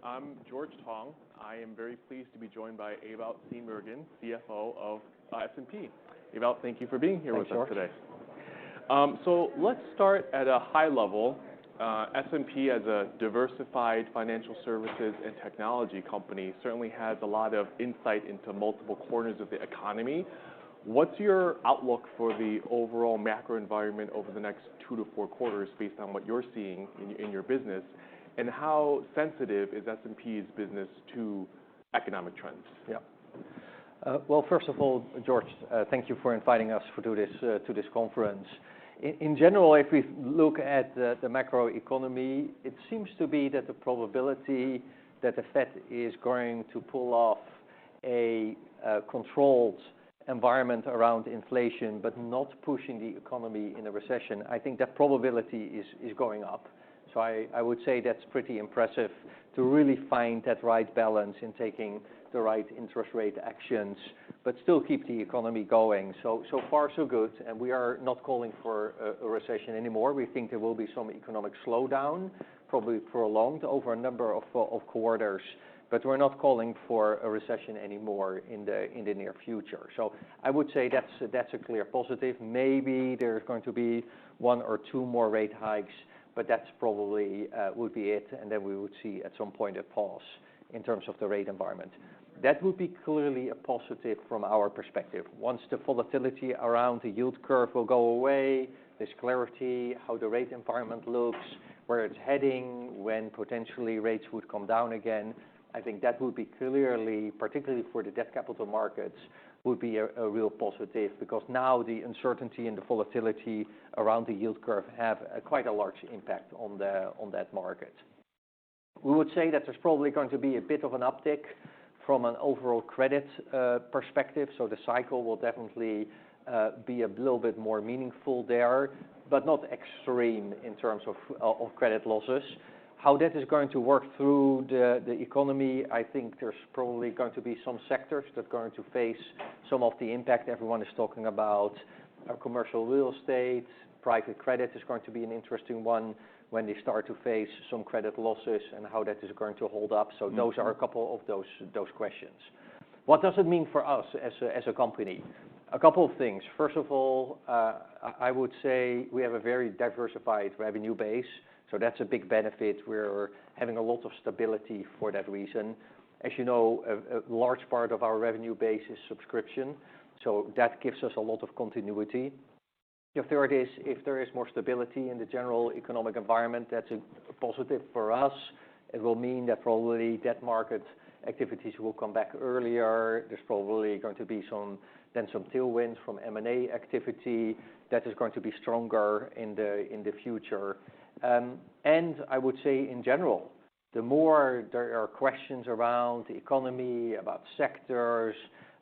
I'm George Tong. I am very pleased to be joined by Ewout Steenbergen, CFO of S&P. Ewout, thank you for being here with us today. So let's start at a high level. S&P as a diversified financial services and technology company certainly has a lot of insight into multiple corners of the economy. What's your outlook for the overall macro environment over the next 2 to 4 quarters based on what you're seeing in your business? And how sensitive is S&P's business to economic trends? Yeah. Well, first of all, George, thank you for inviting us to this conference. In general, if we look at the macro economy, it seems to be that the probability that the Fed is going to pull off a controlled environment around inflation, but not pushing the economy in a recession, I think that probability is going up. So I would say that's pretty impressive to really find that right balance in taking the right interest rate actions, but still keep the economy going. So far, so good. And we are not calling for a recession anymore. We think there will be some economic slowdown, probably prolonged over a number of quarters. But we're not calling for a recession anymore in the near future. So I would say that's a clear positive. Maybe there's going to be 1 or 2 more rate hikes, but that's probably would be it. And then we would see at some point a pause in terms of the rate environment. That would be clearly a positive from our perspective. Once the volatility around the yield curve will go away, there's clarity how the rate environment looks, where it's heading, when potentially rates would come down again. I think that would be clearly, particularly for the debt capital markets, would be a real positive, because now the uncertainty and the volatility around the yield curve have quite a large impact on that market. We would say that there's probably going to be a bit of an uptick from an overall credit perspective. So the cycle will definitely be a little bit more meaningful there, but not extreme in terms of credit losses. How that is going to work through the economy, I think there's probably going to be some sectors that are going to face some of the impact. Everyone is talking about commercial real estate. Private credit is going to be an interesting one when they start to face some credit losses and how that is going to hold up. So those are a couple of those questions. What does it mean for us as a company? A couple of things. First of all, I would say we have a very diversified revenue base. So that's a big benefit. We're having a lot of stability for that reason. As you know, a large part of our revenue base is subscription. So that gives us a lot of continuity. The third is, if there is more stability in the general economic environment, that's a positive for us. It will mean that probably debt market activities will come back earlier. There's probably going to be some tailwinds from M&A activity that is going to be stronger in the future. And I would say in general, the more there are questions around the economy, about sectors,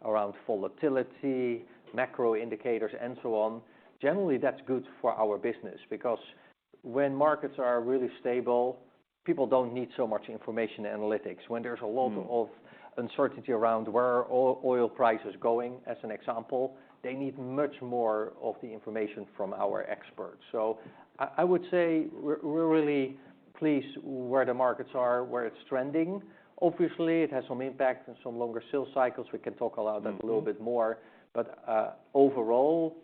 around volatility, macro indicators, and so on, generally that's good for our business, because when markets are really stable, people don't need so much information analytics. When there's a lot of uncertainty around where oil price is going, as an example, they need much more of the information from our experts. So I would say we're really pleased where the markets are, where it's trending. Obviously, it has some impact and some longer sales cycles. We can talk about that a little bit more. But overall,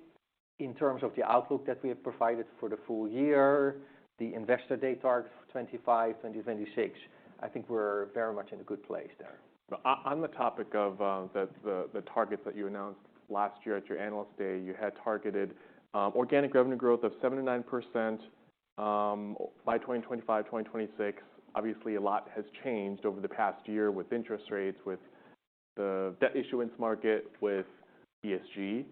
in terms of the outlook that we have provided for the full year, the investor day target for 2026, I think we're very much in a good place there. On the topic of the targets that you announced last year at your analyst day, you had targeted organic revenue growth of 7 to 9% by 2025, 2026. Obviously, a lot has changed over the past year with interest rates, with the debt issuance market, with ESG.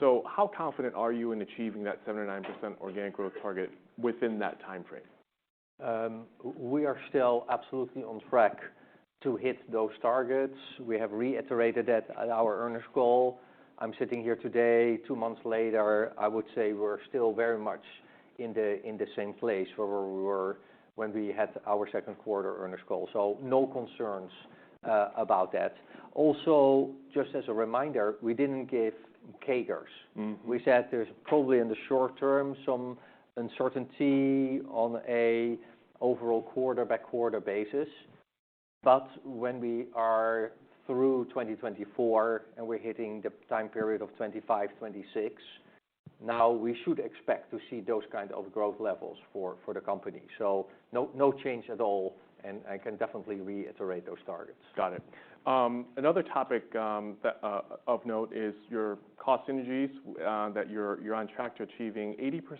So how confident are you in achieving that 7 to 9% organic growth target within that time frame? We are still absolutely on track to hit those targets. We have reiterated that at our earnings call. I'm sitting here today, 2 months later. I would say we're still very much in the same place where we were when we had our second quarter earnings call. So no concerns about that. Also, just as a reminder, we didn't give CAGRs. We said there's probably in the short term some uncertainty on a overall quarter by quarter basis. But when we are through 2024 and we're hitting the time period of 25, 26, now we should expect to see those kind of growth levels for the company. So no change at all, and I can definitely reiterate those targets. Got it. Another topic that of note is your cost synergies, that you're on track to achieving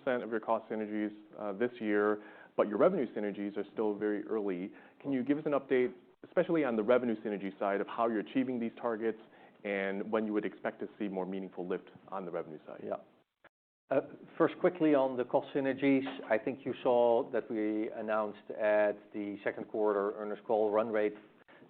80% of your cost synergies this year, but your revenue synergies are still very early. Can you give us an update, especially on the revenue synergy side, of how you're achieving these targets and when you would expect to see more meaningful lift on the revenue side? Yeah. First, quickly on the cost synergies, I think you saw that we announced at the second quarter earnings call run rate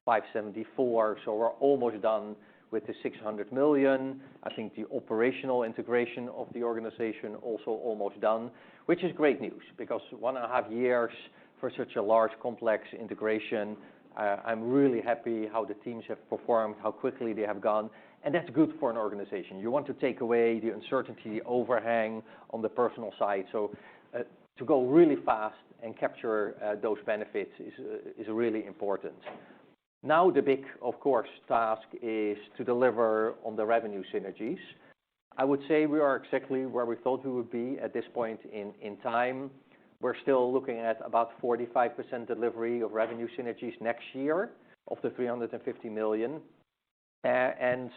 574. So we're almost done with the 600 million. I think the operational integration of the organization also almost done, which is great news because 1.5 years for such a large, complex integration. I'm really happy how the teams have performed, how quickly they have gone. And that's good for an organization. You want to take away the uncertainty, the overhang on the personal side. So to go really fast and capture those benefits is really important. Now the big, of course, task is to deliver on the revenue synergies. I would say we are exactly where we thought we would be at this point in time. We're still looking at about 45% delivery of revenue synergies next year of the 350 million. And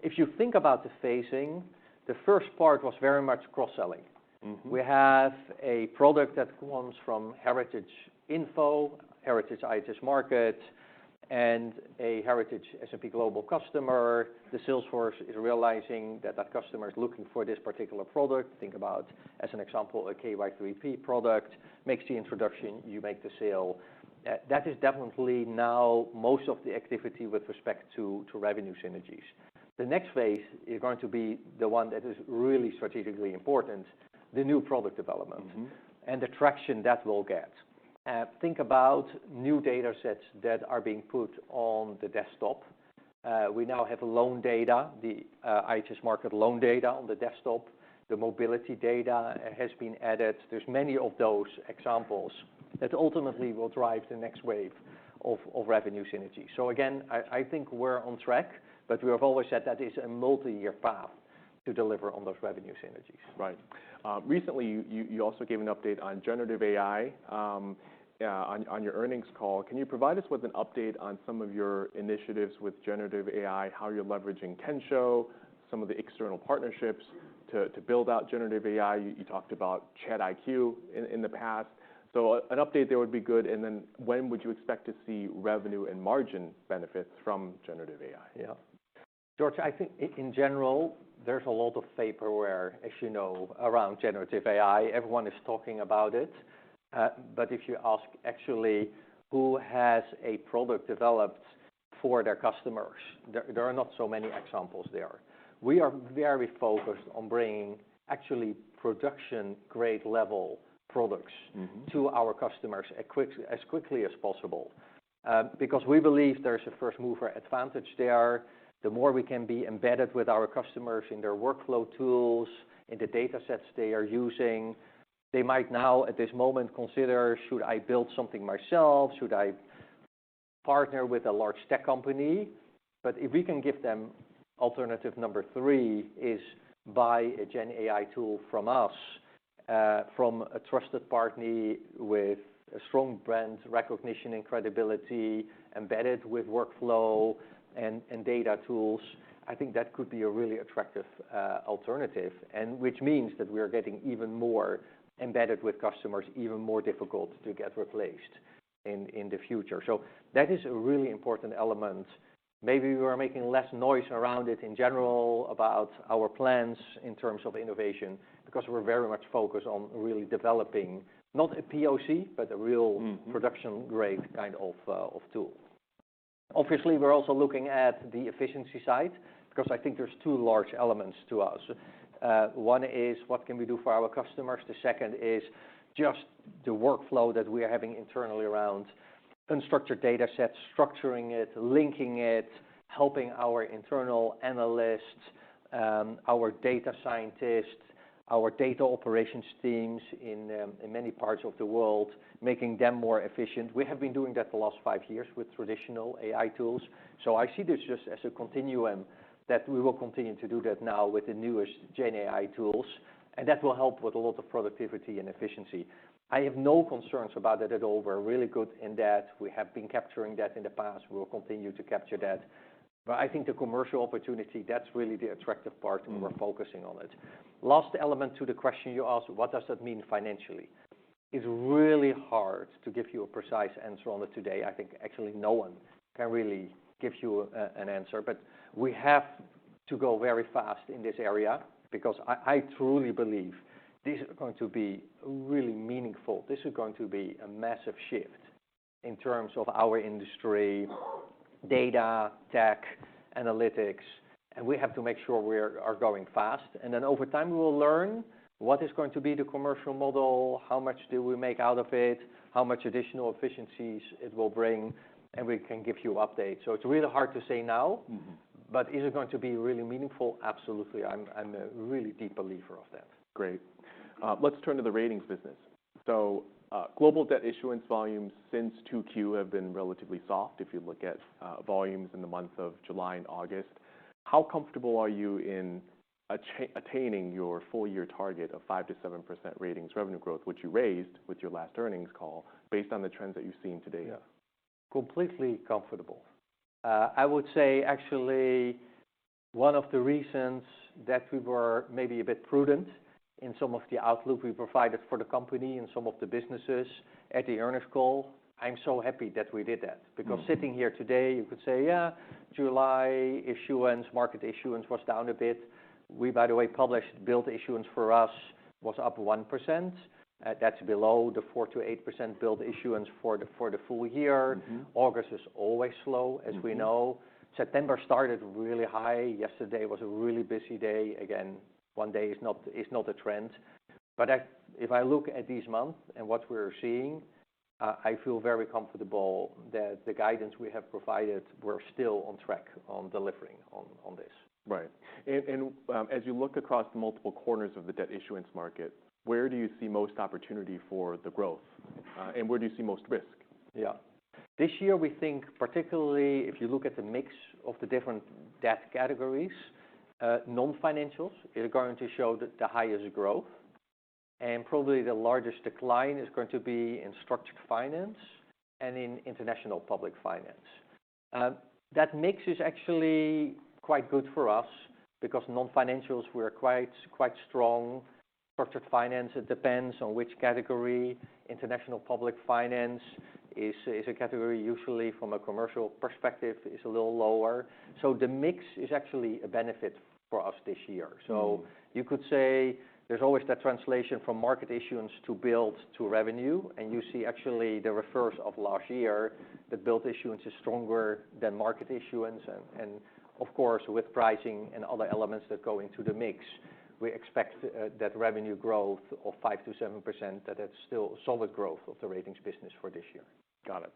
if you think about the phasing, the first part was very much cross-selling. Mm-hmm. We have a product that comes from Heritage Info, Heritage IHS Markit, and a Heritage S&P Global customer. The sales force is realizing that that customer is looking for this particular product. Think about, as an example, a KY3P product, makes the introduction, you make the sale. That is definitely now most of the activity with respect to revenue synergies. The next phase is going to be the one that is really strategically important, the new product development, mm-hmm. and the traction that will get. Think about new data sets that are being put on the desktop. We now have loan data, the IHS Markit loan data on the desktop. The mobility data has been added. There's many of those examples that ultimately will drive the next wave of revenue synergy. So again, I think we're on track, but we have always said that is a multi-year path to deliver on those revenue synergies. Right. Recently, you also gave an update on generative AI on your earnings call. Can you provide us with an update on some of your initiatives with generative AI, how you're leveraging Kensho, some of the external partnerships to build out generative AI? You talked about Chat IQ in the past. So an update there would be good. And then when would you expect to see revenue and margin benefits from generative AI? Yeah. George, I think in general, there's a lot of vaporware, as you know, around generative AI. Everyone is talking about it. But if you ask actually who has a product developed for their customers, there are not so many examples there. We are very focused on bringing actually production-grade level products mm-hmm. to our customers as quickly as possible. Because we believe there's a first mover advantage there. The more we can be embedded with our customers in their workflow tools, in the data sets they are using, they might now at this moment consider, should I build something myself? Should I partner with a large tech company? But if we can give them alternative number 3 is buy a Gen AI tool from us, from a trusted partner with a strong brand recognition and credibility, embedded with workflow and data tools, I think that could be a really attractive alternative, and which means that we are getting even more embedded with customers, even more difficult to get replaced in the future. So that is a really important element. Maybe we are making less noise around it in general about our plans in terms of innovation, because we're very much focused on really developing not a POC, but a real mm-hmm. production-grade kind of tool. Obviously, we're also looking at the efficiency side, because I think there's 2 large elements to us. One is what can we do for our customers? The second is just the workflow that we are having internally around unstructured data sets, structuring it, linking it, helping our internal analysts, our data scientists our data operations teams in many parts of the world, making them more efficient. We have been doing that the last 5 years with traditional AI tools. So I see this just as a continuum that we will continue to do that now with the newest Gen AI tools, and that will help with a lot of productivity and efficiency. I have no concerns about that at all. We're really good in that. We have been capturing that in the past. We will continue to capture that. But I think the commercial opportunity, that's really the attractive part, and we're focusing on it. Last element to the question you asked, what does that mean financially? It's really hard to give you a precise answer on it today. I think actually no one can really give you an answer, but we have to go very fast in this area because I truly believe this is going to be really meaningful. This is going to be a massive shift in terms of our industry, data, tech, analytics, and we have to make sure we are going fast. And then over time, we will learn what is going to be the commercial model, how much do we make out of it, how much additional efficiencies it will bring, and we can give you updates. So it's really hard to say now, but is it going to be really meaningful? Absolutely. I'm a really deep believer of that. Great. Let's turn to the ratings business. So global debt issuance volumes since 2Q have been relatively soft if you look at volumes in the month of July and August. How comfortable are you in attaining your full-year target of 5 to 7% ratings revenue growth, which you raised with your last earnings call, based on the trends that you've seen today? Yeah, completely comfortable. I would say actually one of the reasons that we were maybe a bit prudent in some of the outlook we provided for the company and some of the businesses at the earnings call, I'm so happy that we did that. Because sitting here today, you could say, yeah, July issuance, market issuance was down a bit. We, by the way, published billed issuance for us was up 1%. That's below the 4 to 8% billed issuance for the full year. August is always slow, as we know. September started really high. Yesterday was a really busy day. Again, one day is not a trend. But if I look at these months and what we're seeing, I feel very comfortable that the guidance we have provided, we're still on track on delivering on this. Right. And as you look across the multiple corners of the debt issuance market, where do you see most opportunity for the growth? And where do you see most risk? Yeah. This year, we think particularly if you look at the mix of the different debt categories, non-financials is going to show the highest growth. And probably the largest decline is going to be in structured finance and in international public finance. That mix is actually quite good for us because non-financials were quite strong. Structured finance, it depends on which category. International public finance is a category usually from a commercial perspective is a little lower. So the mix is actually a benefit for us this year. So you could say there's always that translation from market issuance to billed to revenue. And you see actually the reverse of last year, that billed issuance is stronger than market issuance. And of course, with pricing and other elements that go into the mix, we expect that revenue growth of 5 to 7%, that's still solid growth of the ratings business for this year. Got it.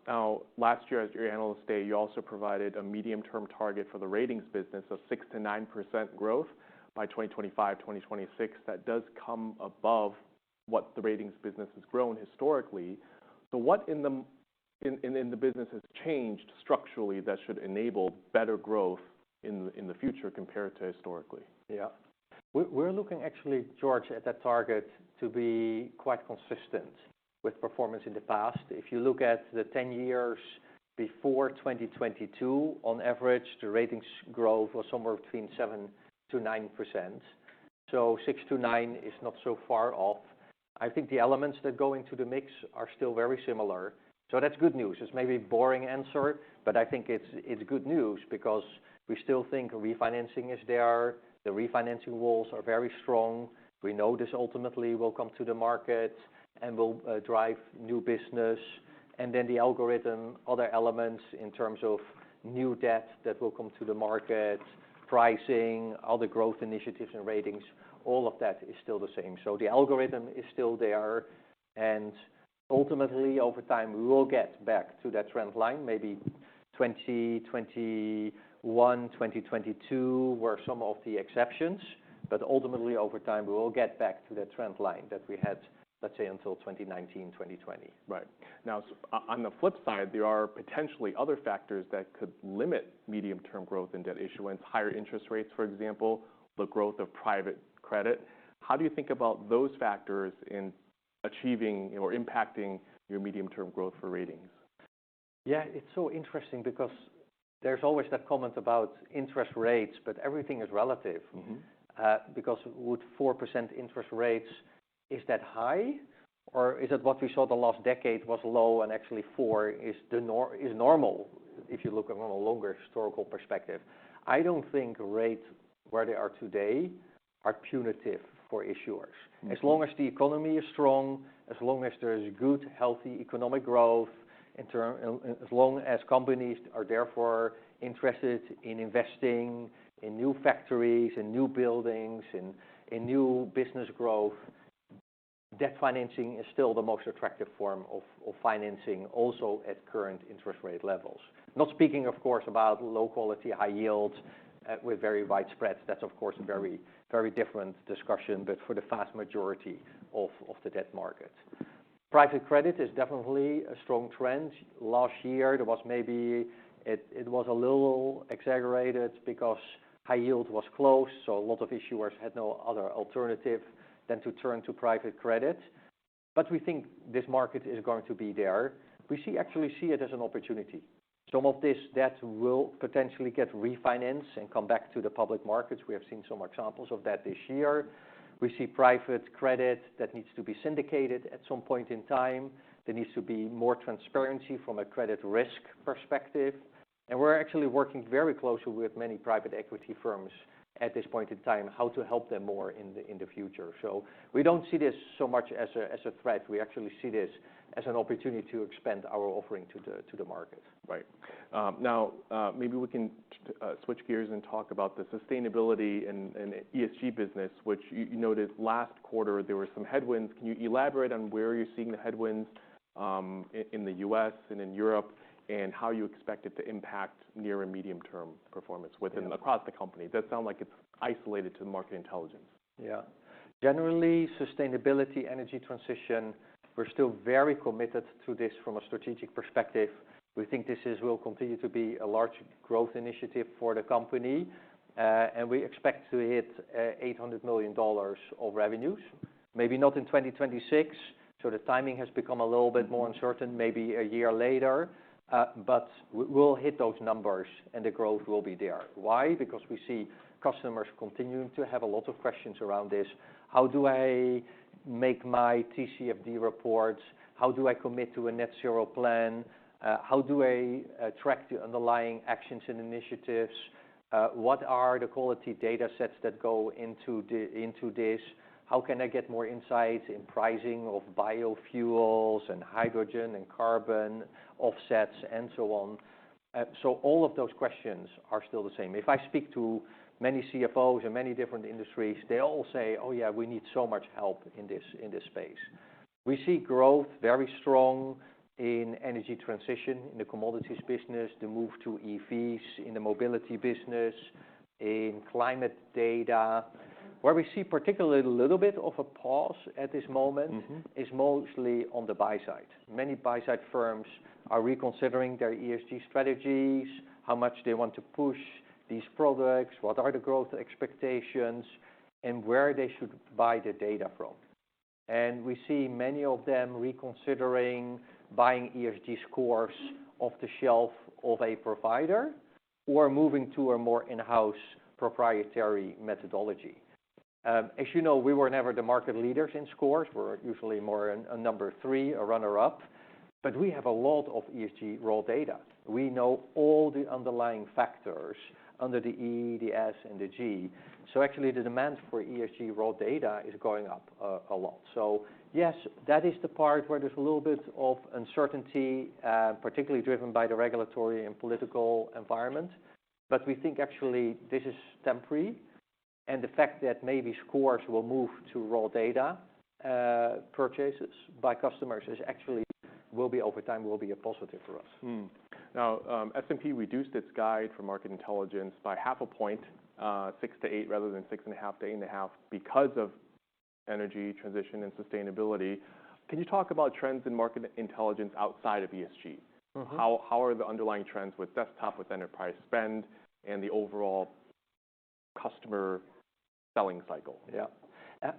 Now, last year at your analyst day, you also provided a medium-term target for the ratings business of 6 to 9% growth by 2025, 2026. That does come above what the ratings business has grown historically. So what in the business has changed structurally that should enable better growth in the future compared to historically? Yeah. We're looking actually, George, at that target to be quite consistent with performance in the past. If you look at the 10 years before 2022, on average, the ratings growth was somewhere between 7 to 9%. So 6 to 9 is not so far off. I think the elements that go into the mix are still very similar. So that's good news. It's maybe a boring answer, but I think it's good news because we still think refinancing is there. The refinancing walls are very strong. We know this ultimately will come to the market and will drive new business. And then the algorithm, other elements in terms of new debt that will come to the market, pricing, other growth initiatives and ratings, all of that is still the same. So the algorithm is still there. And ultimately, over time, we will get back to that trend line, maybe 2021, 2022 were some of the exceptions. But ultimately, over time, we will get back to that trend line that we had, let's say, until 2019, 2020. Right. Now, on the flip side, there are potentially other factors that could limit medium-term growth in debt issuance, higher interest rates, for example, the growth of private credit. How do you think about those factors in achieving or impacting your medium-term growth for ratings? Yeah, it's so interesting because there's always that comment about interest rates, but everything is relative. Because would 4% interest rates, is that high? Or is it what we saw the last decade was low and actually 4 is normal if you look at from a longer historical perspective? I don't think rates where they are today are punitive for issuers. As long as the economy is strong, as long as there is good, healthy economic growth, as long as companies are therefore interested in investing in new factories, in new buildings, in new business growth, debt financing is still the most attractive form of financing, also at current interest rate levels. Not speaking, of course, about low quality, high yields with very wide spreads. That's, of course, a very, very different discussion, but for the vast majority of the debt market. Private credit is definitely a strong trend. Last year, there was maybe, it was a little exaggerated because high yield was closed, so a lot of issuers had no other alternative than to turn to private credit. But we think this market is going to be there. We actually see it as an opportunity. Some of this debt will potentially get refinanced and come back to the public markets. We have seen some examples of that this year. We see private credit that needs to be syndicated at some point in time. There needs to be more transparency from a credit risk perspective. And we're actually working very closely with many private equity firms at this point in time, how to help them more in the future. So we don't see this so much as a threat. We actually see this as an opportunity to expand our offering to the market. Right. Now, maybe we can switch gears and talk about the sustainability and ESG business, which you noted last quarter there were some headwinds. Can you elaborate on where you're seeing the headwinds in the U.S. and in Europe, and how you expect it to impact near and medium-term performance across the company? It does sound like it's isolated to market intelligence. Yeah. Generally, sustainability, energy transition, we're still very committed to this from a strategic perspective. We think this will continue to be a large growth initiative for the company, and we expect to hit $800 million of revenues. Maybe not in 2026, so the timing has become a little bit more uncertain, maybe a year later. But we'll hit those numbers and the growth will be there. Why? Because we see customers continuing to have a lot of questions around this. How do I make my TCFD reports? How do I commit to a net zero plan? How do I track the underlying actions and initiatives? What are the quality data sets that go into this? How can I get more insights in pricing of biofuels and hydrogen and carbon offsets and so on? So all of those questions are still the same. If I speak to many CFOs in many different industries, they all say, oh yeah, we need so much help in this space. We see growth very strong in energy transition, in the commodities business, the move to EVs, in the mobility business, in climate data. Where we see particularly a little bit of a pause at this moment is mostly on the buy side. Many buy side firms are reconsidering their ESG strategies, how much they want to push these products, what are the growth expectations, and where they should buy the data from. And we see many of them reconsidering buying ESG scores off the shelf of a provider or moving to a more in-house proprietary methodology. As you know, we were never the market leaders in scores. We're usually more a number 3, a runner-up. But we have a lot of ESG raw data. We know all the underlying factors under the E, the S, and the G. So actually the demand for ESG raw data is going up a lot. So yes, that is the part where there's a little bit of uncertainty, particularly driven by the regulatory and political environment. But we think actually this is temporary. And the fact that maybe scores will move to raw data purchases by customers is actually over time will be a positive for us. Now, S&P reduced its guide for market intelligence by 0.5 point 6 to 8 rather than 6.5 to 8.5 because of energy transition and sustainability. Can you talk about trends in market intelligence outside of ESG? Mm-hmm. How are the underlying trends with desktop, with enterprise spend, and the overall customer selling cycle? Yeah.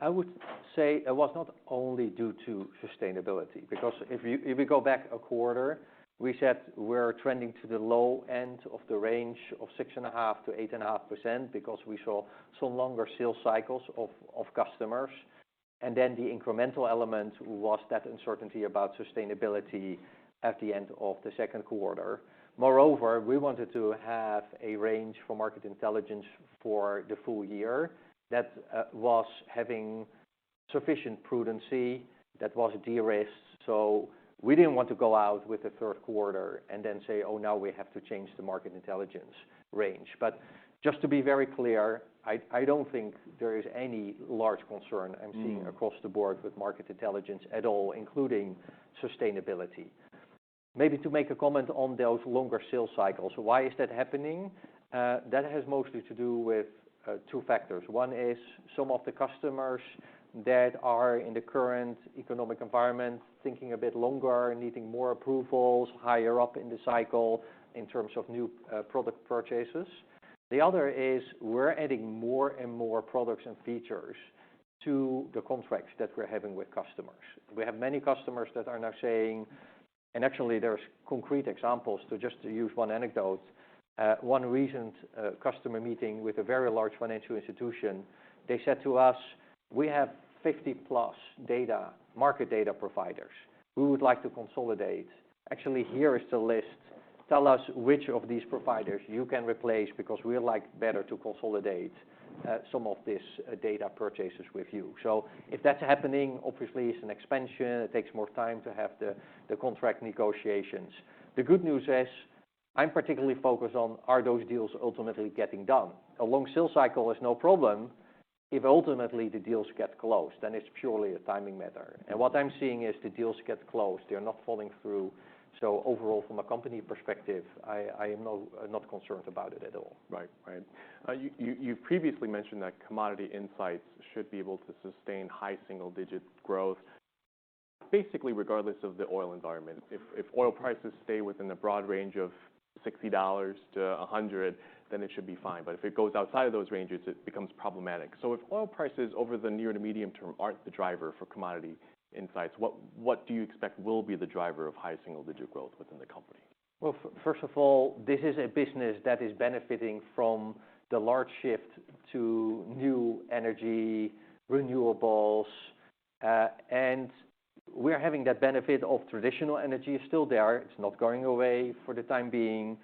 I would say it was not only due to sustainability, because if we go back a quarter, we said we're trending to the low end of the range of 6.5 to 8.5% because we saw some longer sales cycles of customers. And then the incremental element was that uncertainty about sustainability at the end of the second quarter. Moreover, we wanted to have a range for market intelligence for the full year that was having sufficient prudency, that was de-risked. So we didn't want to go out with the third quarter and then say, oh, now we have to change the market intelligence range. But just to be very clear, I don't think there is any large concern I'm seeing across the board with market intelligence at all, including sustainability. Maybe to make a comment on those longer sales cycles. Why is that happening? That has mostly to do with two factors. One is some of the customers that are in the current economic environment thinking a bit longer, needing more approvals, higher up in the cycle in terms of new product purchases. The other is we're adding more and more products and features to the contracts that we're having with customers. We have many customers that are now saying, and actually there's concrete examples, to just use one anecdote. One recent customer meeting with a very large financial institution, they said to us, we have 50 plus market data providers. We would like to consolidate. Actually, here is the list. Tell us which of these providers you can replace because we like better to consolidate some of this data purchases with you. So if that's happening, obviously it's an expansion. It takes more time to have the contract negotiations. The good news is I'm particularly focused on, are those deals ultimately getting done? A long sales cycle is no problem. If ultimately the deals get closed, then it's purely a timing matter. And what I'm seeing is the deals get closed. They're not falling through. So overall, from a company perspective, I am not concerned about it at all. Right, right. You've previously mentioned that Commodity Insights should be able to sustain high single-digit growth, basically regardless of the oil environment. If oil prices stay within a broad range of $60 to $100, then it should be fine. But if it goes outside of those ranges, it becomes problematic. So if oil prices over the near to medium term aren't the driver for Commodity Insights, what do you expect will be the driver of high single-digit growth within the company? Well, first of all, this is a business that is benefiting from the large shift to new energy, renewables, and we're having that benefit of traditional energy is still there. It's not going away for the time being,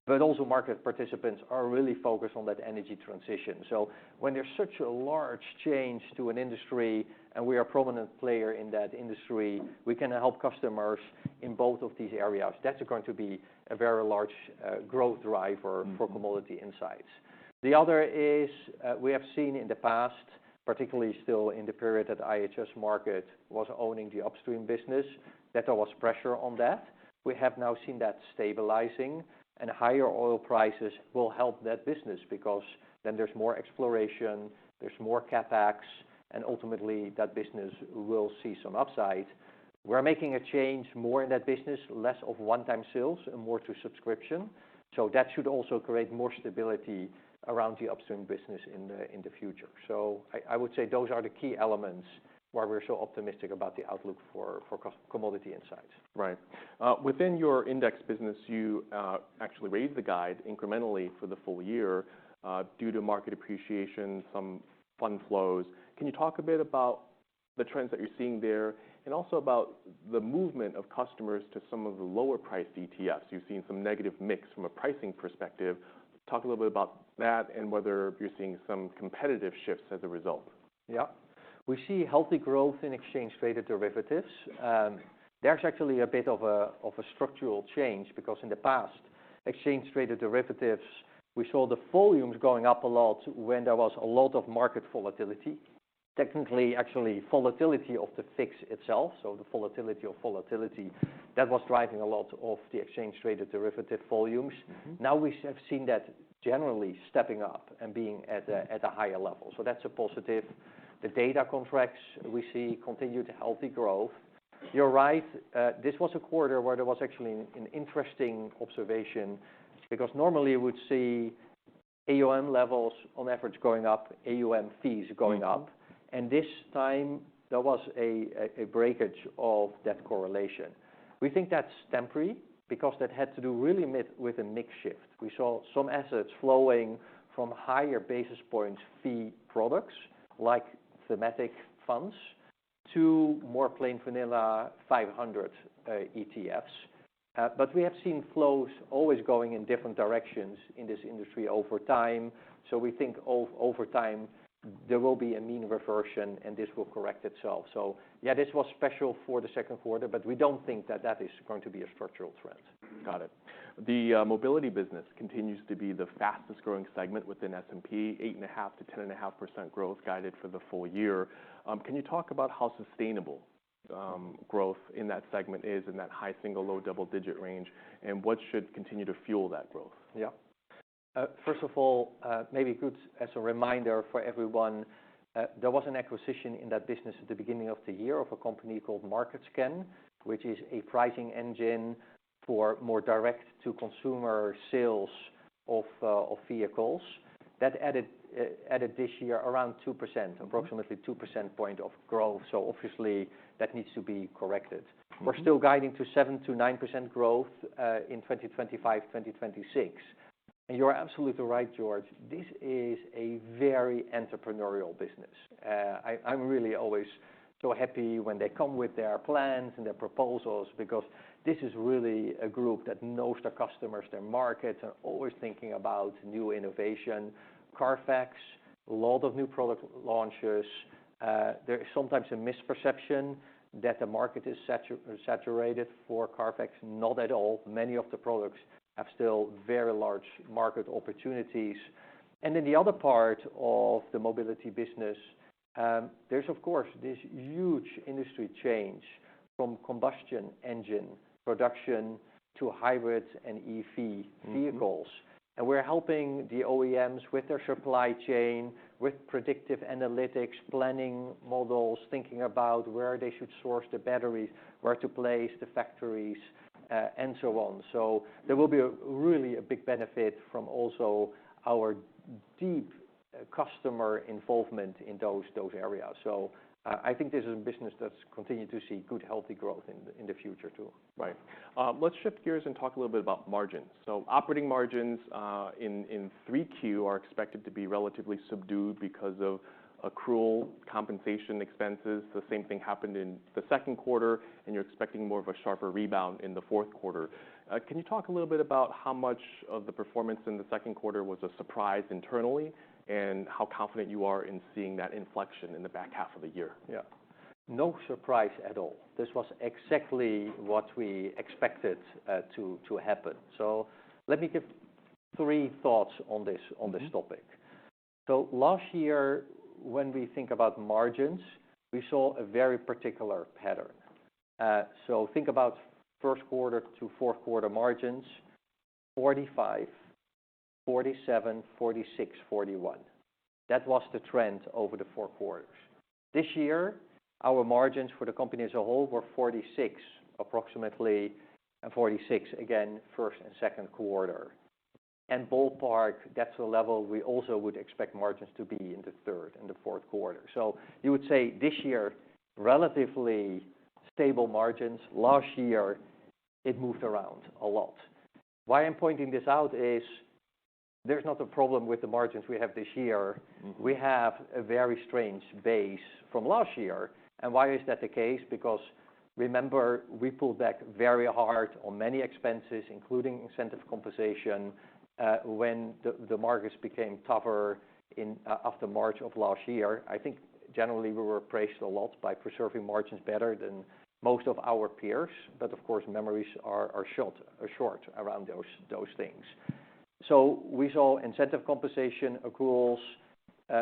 but also market participants are really focused on that energy transition. So when there's such a large change to an industry and we are a prominent player in that industry, we can help customers in both of these areas. That's going to be a very large growth driver for Commodity Insights. The other is we have seen in the past, particularly still in the period that IHS Markit was owning the upstream business, that there was pressure on that. We have now seen that stabilizing, and higher oil prices will help that business because then there's more exploration, there's more CapEx, and ultimately that business will see some upside. We're making a change more in that business, less of one-time sales and more to subscription. So that should also create more stability around the upstream business in the future. So I would say those are the key elements why we're so optimistic about the outlook for Commodity Insights. Right. Within your index business, you actually raised the guide incrementally for the full year due to market appreciation, some fund flows. Can you talk a bit about the trends that you're seeing there and also about the movement of customers to some of the lower priced ETFs? You've seen some negative mix from a pricing perspective. Talk a little bit about that and whether you're seeing some competitive shifts as a result. Yeah. We see healthy growth in exchange-traded derivatives. There's actually a bit of a structural change because in the past, exchange-traded derivatives, we saw the volumes going up a lot when there was a lot of market volatility. technically, actually, volatility of the fix itself, so the volatility of volatility, that was driving a lot of the exchange-traded derivative volumes. Now we have seen that generally stepping up and being at a higher level. So that's a positive. The data contracts we see continued healthy growth. You're right, this was a quarter where there was actually an interesting observation, because normally you would see AUM levels on average going up, AUM fees going up, and this time there was a breakage of that correlation. We think that's temporary, because that had to do really with a mix shift. We saw some assets flowing from higher basis points fee products, like thematic funds, to more plain vanilla 500 ETFs. But we have seen flows always going in different directions in this industry over time. So we think over time there will be a mean reversion and this will correct itself. So yeah, this was special for the second quarter, but we don't think that that is going to be a structural trend. Got it. The mobility business continues to be the fastest growing segment within S&P, 8.5% to 10.5% growth guided for the full year. Can you talk about how sustainable growth in that segment is in that high single, low double digit range, and what should continue to fuel that growth? Yeah. First of all, maybe good as a reminder for everyone, there was an acquisition in that business at the beginning of the year of a company called MarketScan, which is a pricing engine for more direct-to-consumer sales of vehicles. That added this year around 2%, approximately 2% point of growth. So obviously that needs to be corrected. We're still guiding to 7 to 9% growth in 2025, 2026. And you're absolutely right, George. This is a very entrepreneurial business. I'm really always so happy when they come with their plans and their proposals, because this is really a group that knows their customers, their markets, and always thinking about new innovation. Carfax, a lot of new product launches. There is sometimes a misperception that the market is saturated for Carfax. Not at all. Many of the products have still very large market opportunities. And then the other part of the mobility business, there's of course this huge industry change from combustion engine production to hybrids and EV vehicles. And we're helping the OEMs with their supply chain, with predictive analytics, planning models, thinking about where they should source the batteries, where to place the factories, and so on. So there will be really a big benefit from also our deep customer involvement in those areas. So I think this is a business that's continued to see good, healthy growth in the future too. Right. Let's shift gears and talk a little bit about margins. So operating margins in 3Q are expected to be relatively subdued because of accrual compensation expenses. The same thing happened in the second quarter, and you're expecting more of a sharper rebound in the fourth quarter. Can you talk a little bit about how much of the performance in the second quarter was a surprise internally, and how confident you are in seeing that inflection in the back half of the year? Yeah. No surprise at all. This was exactly what we expected to happen. So let me give three thoughts on this topic. So last year, when we think about margins, we saw a very particular pattern. So think about first quarter to fourth quarter margins, 45, 47, 46, 41. That was the trend over the 4 quarters. This year, our margins for the company as a whole were 46 approximately, and 46 again, first and second quarter. And ballpark, that's the level we also would expect margins to be in the third and the fourth quarter. So you would say this year, relatively stable margins. Last year, it moved around a lot. Why I'm pointing this out is there's not a problem with the margins we have this year. We have a very strange base from last year. And why is that the case? Because remember, we pulled back very hard on many expenses, including incentive compensation, when the markets became tougher after March of last year. I think generally we were praised a lot by preserving margins better than most of our peers. But of course, memories are short around those things. So we saw incentive compensation accruals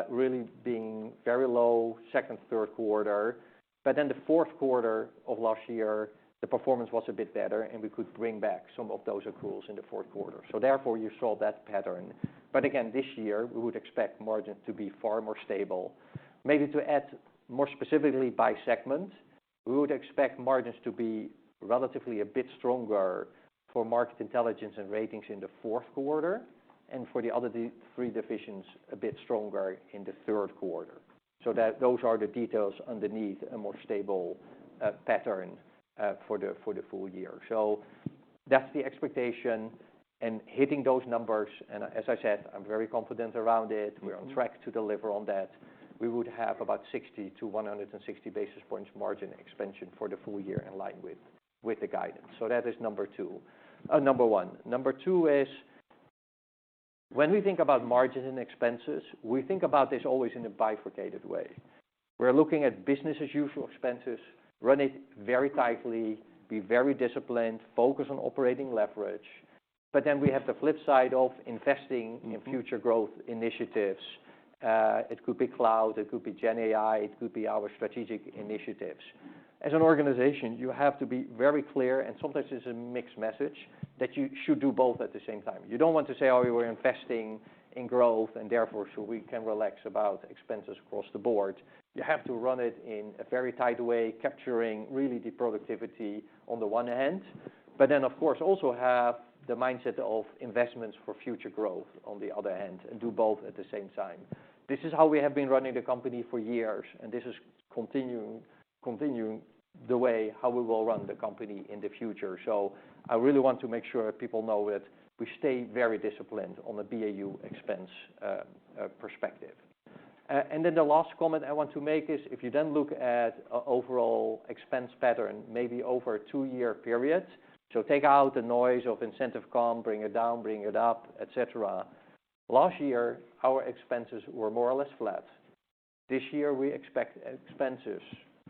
really being very low second, third quarter. But then the fourth quarter of last year, the performance was a bit better, and we could bring back some of those accruals in the fourth quarter. So therefore, you saw that pattern. But again, this year, we would expect margins to be far more stable. Maybe to add more specifically by segment, we would expect margins to be relatively a bit stronger for Market Intelligence and Ratings in the fourth quarter, and for the other three divisions, a bit stronger in the third quarter. So that those are the details underneath a more stable pattern for the full year. So that's the expectation, and hitting those numbers, and as I said, I'm very confident around it. We're on track to deliver on that. We would have about 60 to 160 basis points margin expansion for the full year in line with the guidance. So that is number one. Number two is, when we think about margins and expenses, we think about this always in a bifurcated way. We're looking at business as usual expenses, run it very tightly, be very disciplined, focus on operating leverage. But then we have the flip side of investing in future growth initiatives. It could be cloud, it could be Gen AI, it could be our strategic initiatives. As an organization, you have to be very clear, and sometimes it's a mixed message, that you should do both at the same time. You don't want to say, oh, we were investing in growth, and therefore, so we can relax about expenses across the board. You have to run it in a very tight way, capturing really the productivity on the one hand, but then, of course, also have the mindset of investments for future growth on the other hand, and do both at the same time. This is how we have been running the company for years, and this is continuing the way how we will run the company in the future. So I really want to make sure people know that we stay very disciplined on the BAU expense perspective. And then the last comment I want to make is, if you then look at overall expense pattern, maybe over a 2-year period, so take out the noise of incentive comp, bring it down, bring it up, et cetera. Last year, our expenses were more or less flat. This year, we expect expenses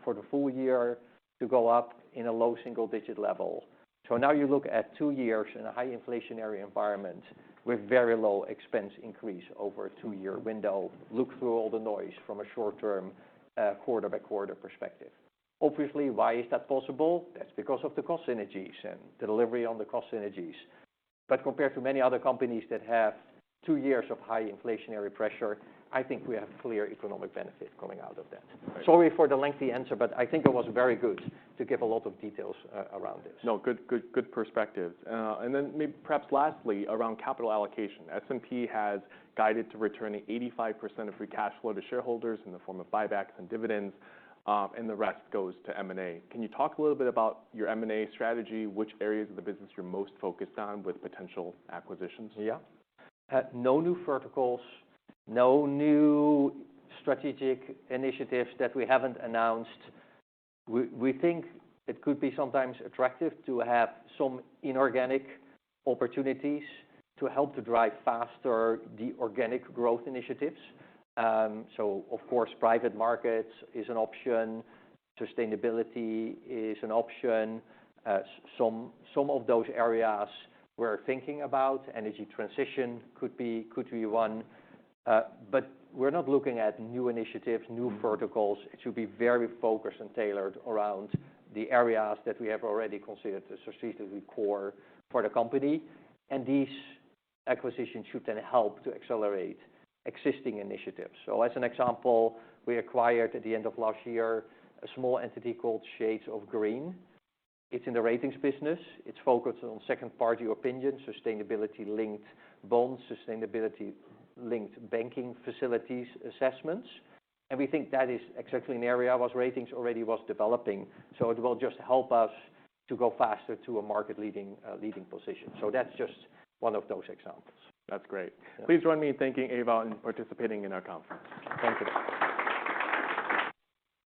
for the full year to go up in a low single-digit level. So now you look at 2 years in a high inflationary environment with very low expense increase over a 2-year window. Look through all the noise from a short-term, quarter-by-quarter perspective. Obviously, why is that possible? That's because of the cost synergies and the delivery on the cost synergies. But compared to many other companies that have 2 years of high inflationary pressure, I think we have clear economic benefit coming out of that. Right. Sorry for the lengthy answer, but I think it was very good to give a lot of details around this. No, good perspectives. And then maybe perhaps lastly, around capital allocation. S&P has guided to returning 85% of free cash flow to shareholders in the form of buybacks and dividends, and the rest goes to M&A. Can you talk a little bit about your M&A strategy, which areas of the business you're most focused on with potential acquisitions? Yeah. No new verticals, no new strategic initiatives that we haven't announced. We think it could be sometimes attractive to have some inorganic opportunities to help to drive faster the organic growth initiatives. So of course, private markets is an option, sustainability is an option. Some of those areas we're thinking about, energy transition could be one. But we're not looking at new initiatives, new verticals. It should be very focused and tailored around the areas that we have already considered as strategically core for the company. And these acquisitions should then help to accelerate existing initiatives. So as an example, we acquired at the end of last year a small entity called Shades of Green. It's in the ratings business. It's focused on second-party opinion, sustainability-linked bonds, sustainability-linked banking facilities assessments. And we think that is exactly an area where ratings already was developing. So it will just help us to go faster to a market-leading position. So that's just one of those examples. That's great. Yeah. Please join me in thanking Ewout and participating in our conference. Thank you.